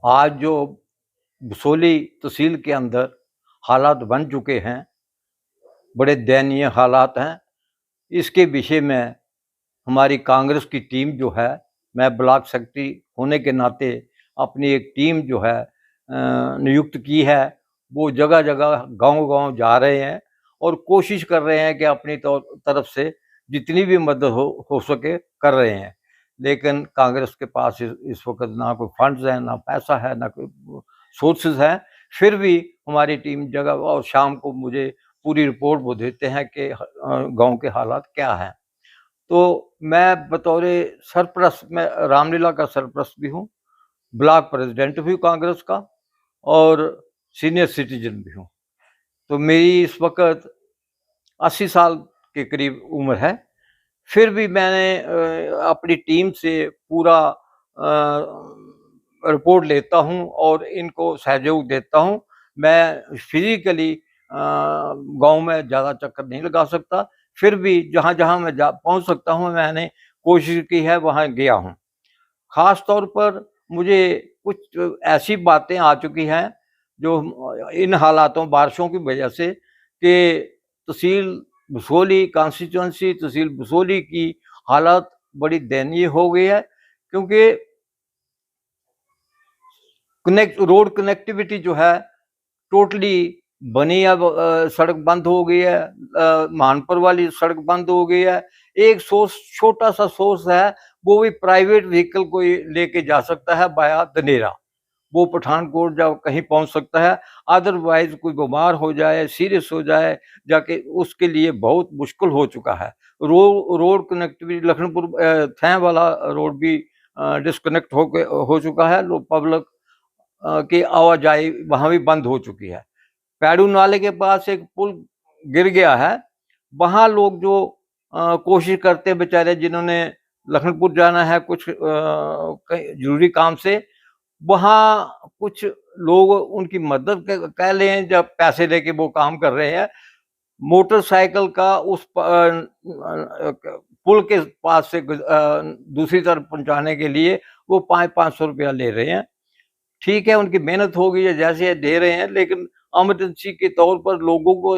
आज जो बसोली तहसील के अंदर हालात बन चुके हैं, बड़े दयनीय हालात हैं। इसके विषय में हमारी कांग्रेस की टीम जो है, मैं ब्लॉक सेक्रेटरी होने के नाते अपनी एक टीम जो है नियुक्त की है। वो जगह-जगह, गाँव-गाँव जा रहे हैं और कोशिश कर रहे हैं कि अपनी तरफ से जितनी भी मदद हो सके कर रहे हैं। लेकिन कांग्रेस के पास इस वक़्त ना कोई फंड्स हैं, ना पैसा है, ना कोई सोर्सेज़ हैं। फिर भी हमारी टीम जगह और शाम को मुझे पूरी रिपोर्ट वो देते हैं कि गाँव के हालात क्या हैं। तो मैं बतौर सरपरस्त, मैं रामलीला का सरपरस्त भी हूँ, ब्लॉक प्रेसिडेंट भी हूँ कांग्रेस का और सीनियर सिटीजन भी हूँ। तो मेरी इस वक़्त 80 साल के करीब उम्र है। फिर भी मैंने अपनी टीम से पूरा रिपोर्ट लेता हूँ और इनको सहयोग देता हूँ। मैं फिज़िकली गाँव में ज़्यादा चक्कर नहीं लगा सकता, फिर भी जहाँ-जहाँ मैं जा पहुँच सकता हूँ, मैंने कोशिश की है, वहाँ गया हूँ। ख़ास तौर पर मुझे कुछ ऐसी बातें आ चुकी हैं, जो इन हालातों बारिशों की वजह से कि तहसील बसोली कॉन्स्टिट्यूएंसी, तहसील बसोली की हालत बड़ी दयनीय हो गई है, क्योंकि रोड कनेक्टिविटी जो है टोटली बनी, अब सड़क बंद हो गई है। मानपुर वाली सड़क बंद हो गई है। एक सोर्स, छोटा सा सोर्स है, वो भी प्राइवेट व्हीकल कोई लेके जा सकता है बाया दनेरा, वो पठानकोट जा कहीं पहुंच सकता है। अदरवाइज कोई बीमार हो जाए, सीरियस हो जाए, जाके उसके लिए बहुत मुश्किल हो चुका है। रोड कनेक्टिविटी लखनपुर थैं वाला रोड भी डिस्कनेक्ट हो चुका है। लोग पब्लिक की आवाजाही वहां भी बंद हो चुकी है। पैडू नाले के पास एक पुल गिर गया है, वहां लोग जो कोशिश करते हैं बेचारे, जिन्होंने लखनपुर जाना है कुछ जरूरी काम से, वहाँ कुछ लोग उनकी मदद कह लें, जब पैसे लेके वो काम कर रहे हैं, मोटरसाइकिल का उस पुल के पास से दूसरी तरफ पहुंचाने के लिए वो 500-500 रुपया ले रहे हैं। ठीक है, उनकी मेहनत हो गई है, जैसे दे रहे हैं, लेकिन इमरजेंसी के तौर पर लोगों को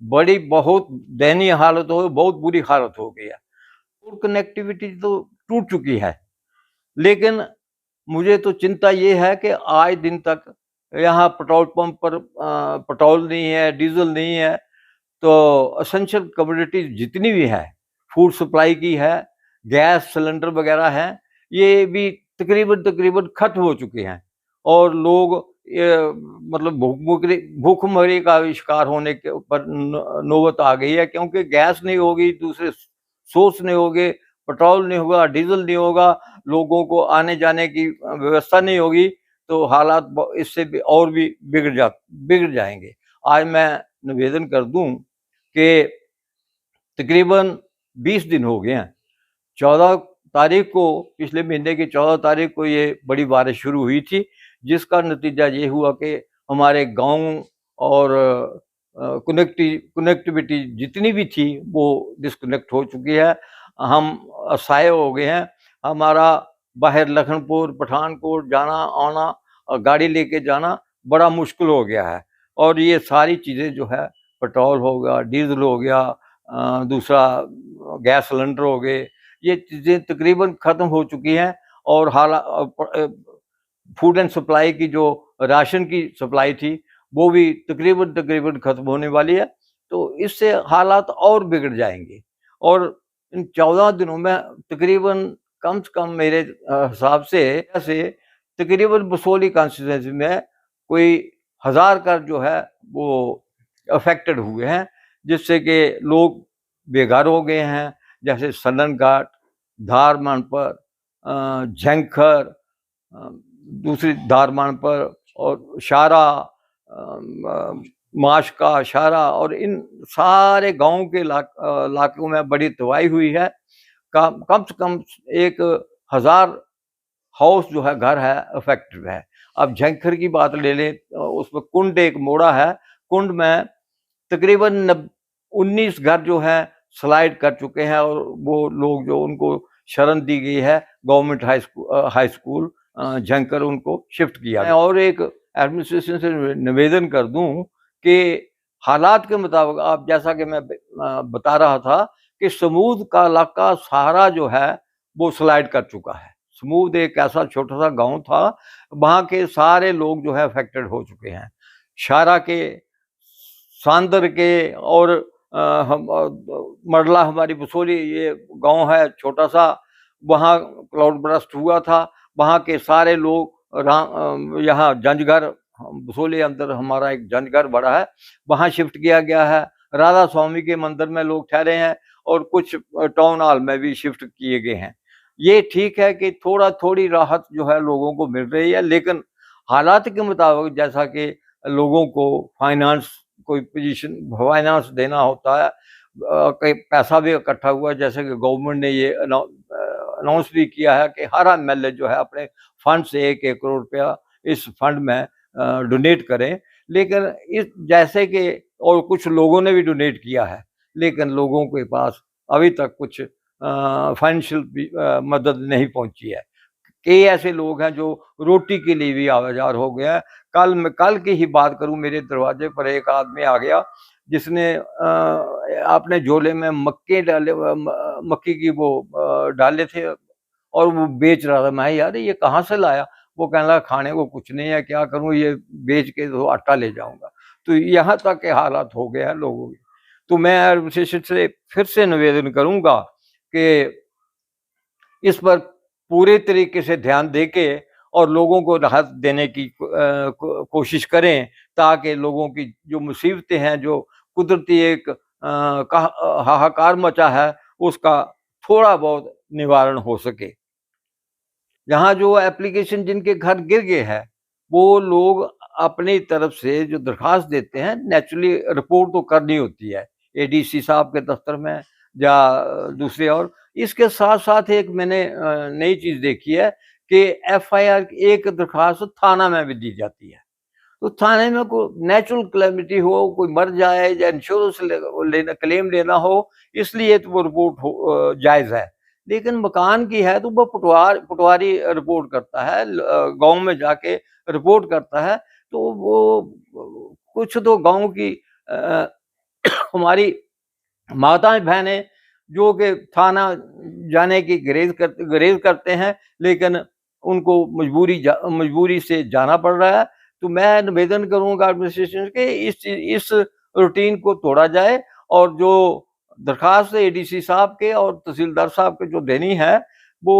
बड़ी बहुत दयनीय हालत हो, बहुत बुरी हालत हो गई है। रोड कनेक्टिविटी तो टूट चुकी है, लेकिन मुझे तो चिंता ये है कि आज दिन तक यहाँ पेट्रोल पंप पर पेट्रोल नहीं है, डीजल नहीं है। तो एसेंशियल कमोडिटी जितनी भी है, फूड सप्लाई की है, गैस सिलेंडर वगैरह हैं, ये भी तकरीबन खत्म हो चुके हैं और लोग मतलब भूखमरी का भी शिकार होने के ऊपर नौबत आ गई है, क्योंकि गैस नहीं होगी, दूसरे सोर्स नहीं होंगे, पेट्रोल नहीं होगा, डीजल नहीं होगा, लोगों को आने जाने की व्यवस्था नहीं होगी, तो हालात इससे भी और भी बिगड़ जाएंगे। आज मैं निवेदन कर दूं कि तकरीबन 20 दिन हो गए हैं। 14 तारीख को, पिछले महीने की 14 तारीख को ये बड़ी बारिश शुरू हुई थी, जिसका नतीजा ये हुआ कि हमारे गांव और कनेक्टिविटी जितनी भी थी वो डिस्कनेक्ट हो चुकी है। हम असहाय हो गए हैं। हमारा बाहर लखनपुर, पठानकोट जाना आना, गाड़ी लेके जाना बड़ा मुश्किल हो गया है। और ये सारी चीज़ें जो है, पेट्रोल हो गया, डीजल हो गया, दूसरा गैस सिलेंडर हो गए, ये चीज़ें तकरीबन ख़त्म हो चुकी हैं। और फूड एंड सप्लाई की जो राशन की सप्लाई थी, वो भी तकरीबन ख़त्म होने वाली है। तो इससे हालात और बिगड़ जाएंगे। और इन 14 दिनों में तकरीबन कम से कम मेरे हिसाब से तकरीबन बसोली कॉन्स्टिट्यूएंसी में कोई 1000 का जो है वो अफेक्टेड हुए हैं, जिससे कि लोग बेघर हो गए हैं। जैसे सनन घाट, धार मानपर, झंखर, दूसरी धारमान पर, और शारा, माशका, शारा, और इन सारे गांव के इलाकों में बड़ी तबाही हुई है। कम से कम 1000 हाउस जो है, घर है, अफेक्टेड है। अब झंखर की बात ले लें, उसमें कुंड एक मोड़ा है, कुंड में तकरीबन 19 घर जो है स्लाइड कर चुके हैं, और वो लोग जो उनको शरण दी गई है गवर्नमेंट हाई स्कूल झंकर उनको शिफ्ट किया। मैं और एक एडमिनिस्ट्रेशन से निवेदन कर दूं कि हालात के मुताबिक, आप जैसा कि मैं बता रहा था कि समूद का इलाका सारा जो है वो स्लाइड कर चुका है। समूद एक ऐसा छोटा सा गांव था, वहाँ के सारे लोग जो है अफेक्टेड हो चुके हैं। शारा के, सांदर के और मरला, हमारी बसोली ये गांव है छोटा सा, वहाँ क्लाउड बर्स्ट हुआ था। वहाँ के सारे लोग यहाँ जंजघर, बसोली अंदर हमारा एक जंजघर बड़ा है, वहाँ शिफ्ट किया गया है। राधा स्वामी के मंदिर में लोग ठहरे हैं और कुछ टाउन हॉल में भी शिफ्ट किए गए हैं। ये ठीक है कि थोड़ी राहत जो है लोगों को मिल रही है, लेकिन हालात के मुताबिक, जैसा कि लोगों को फाइनेंस, कोई पोजीशन फाइनेंस देना होता है, कई पैसा भी इकट्ठा हुआ, जैसे कि गवर्नमेंट ने ये अनाउंस भी किया है कि हर एमएलए जो है अपने फंड से 1-1 करोड़ रुपया इस फंड में डोनेट करें। लेकिन इस जैसे कि, और कुछ लोगों ने भी डोनेट किया है, लेकिन लोगों के पास अभी तक कुछ फाइनेंशियल मदद नहीं पहुंची है। कई ऐसे लोग हैं जो रोटी के लिए भी आवाजार हो गया है। कल की ही बात करूं, मेरे दरवाजे पर एक आदमी आ गया जिसने अपने झोले में मक्की की वो डाले थे और वो बेच रहा था। मैं, यार ये कहाँ से लाया? वो कहने लगा खाने को कुछ नहीं है, क्या करूं, ये बेच के तो आटा ले जाऊंगा। तो यहाँ तक के हालात हो गए हैं लोगों के। तो मैं एडमिनिस्ट्रेशन से फिर से निवेदन करूंगा कि इस पर पूरे तरीके से ध्यान देके और लोगों को राहत देने की कोशिश करें, ताकि लोगों की जो मुसीबतें हैं, जो कुदरती एक हाहाकार मचा है, उसका थोड़ा बहुत निवारण हो सके। यहाँ जो एप्लीकेशन जिनके घर गिर गए हैं, वो लोग अपनी तरफ से जो दरखास्त देते हैं, नेचुरली रिपोर्ट तो करनी होती है एडीसी साहब के दफ्तर में या दूसरे। और इसके साथ साथ एक मैंने नई चीज देखी है कि एफआईआर एक दरखास्त थाना में भी दी जाती है। तो थाने में कोई नेचुरल कैलेमिटी हो, कोई मर जाए या इंश्योरेंस लेना, क्लेम लेना हो, इसलिए तो वो रिपोर्ट जायज है। लेकिन मकान की है तो वो पटवारी रिपोर्ट करता है, गांव में जाके रिपोर्ट करता है। तो वो कुछ तो गांव की हमारी माताएं बहनें जो कि थाना जाने की गरेज करते हैं, लेकिन उनको मजबूरी से जाना पड़ रहा है। तो मैं निवेदन करूंगा एडमिनिस्ट्रेशन के इस रूटीन को तोड़ा जाए और जो दरखास्त एडीसी साहब के और तहसीलदार साहब के जो देनी है, वो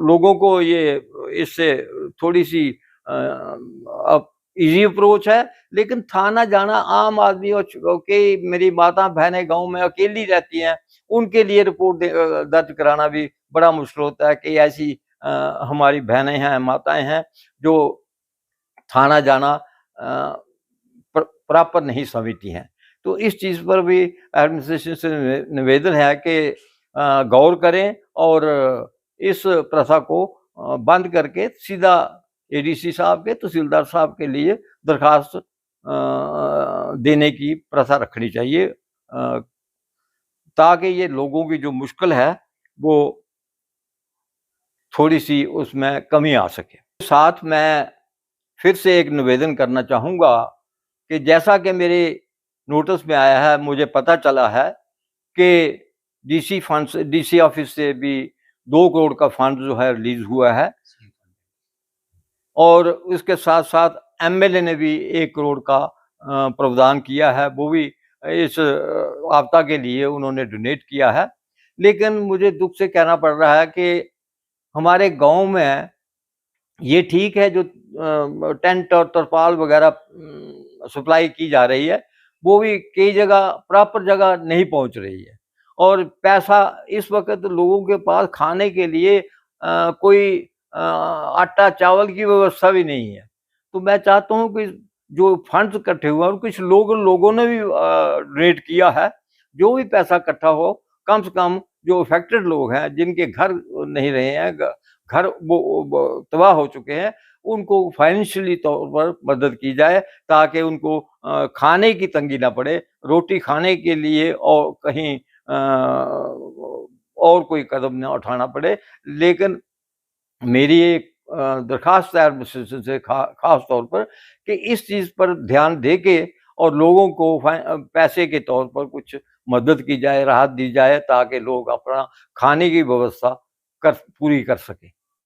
लोगों को ये इससे थोड़ी सी इजी अप्रोच है। लेकिन थाना जाना आम आदमी और के मेरी माता बहनें गांव में अकेली रहती हैं, उनके लिए रिपोर्ट दर्ज कराना भी बड़ा मुश्किल होता है कि ऐसी हमारी बहनें हैं, माताएं हैं जो थाना जाना प्रॉपर नहीं समझती हैं। तो इस चीज़ पर भी एडमिनिस्ट्रेशन से निवेदन है कि गौर करें और इस प्रथा को बंद करके सीधा एडीसी साहब के, तहसीलदार साहब के लिए दरखास्त देने की प्रथा रखनी चाहिए, ताकि ये लोगों की जो मुश्किल है वो थोड़ी सी उसमें कमी आ सके। साथ मैं फिर से एक निवेदन करना चाहूँगा कि जैसा कि मेरे नोटिस में आया है, मुझे पता चला है कि डीसी ऑफिस से भी 2 करोड़ का फंड जो है रिलीज हुआ है और उसके साथ साथ एमएलए ने भी 1 करोड़ का प्रावधान किया है, वो भी इस आपदा के लिए उन्होंने डोनेट किया है। लेकिन मुझे दुख से कहना पड़ रहा है कि हमारे गांव में ये ठीक है जो टेंट और तरपाल वगैरह सप्लाई की जा रही है, वो भी कई जगह प्रॉपर जगह नहीं पहुंच रही है और पैसा इस वक्त लोगों के पास खाने के लिए कोई आटा चावल की व्यवस्था भी नहीं है। तो मैं चाहता हूं कि जो फंड्स इकट्ठे हुए हैं, कुछ लोगों ने भी डोनेट किया है, जो भी पैसा इकट्ठा हो, कम से कम जो अफेक्टेड लोग हैं, जिनके घर नहीं रहे हैं, घर वो तबाह हो चुके हैं, उनको फाइनेंशियली तौर पर मदद की जाए, ताकि उनको खाने की तंगी ना पड़े, रोटी खाने के लिए और कहीं और कोई कदम ना उठाना पड़े। लेकिन मेरी एक दरखास्त है एडमिनिस्ट्रेशन से खास तौर पर कि इस चीज़ पर ध्यान दे के और लोगों को पैसे के तौर पर कुछ मदद की जाए, राहत दी जाए ताकि लोग अपना खाने की व्यवस्था पूरी कर सकें।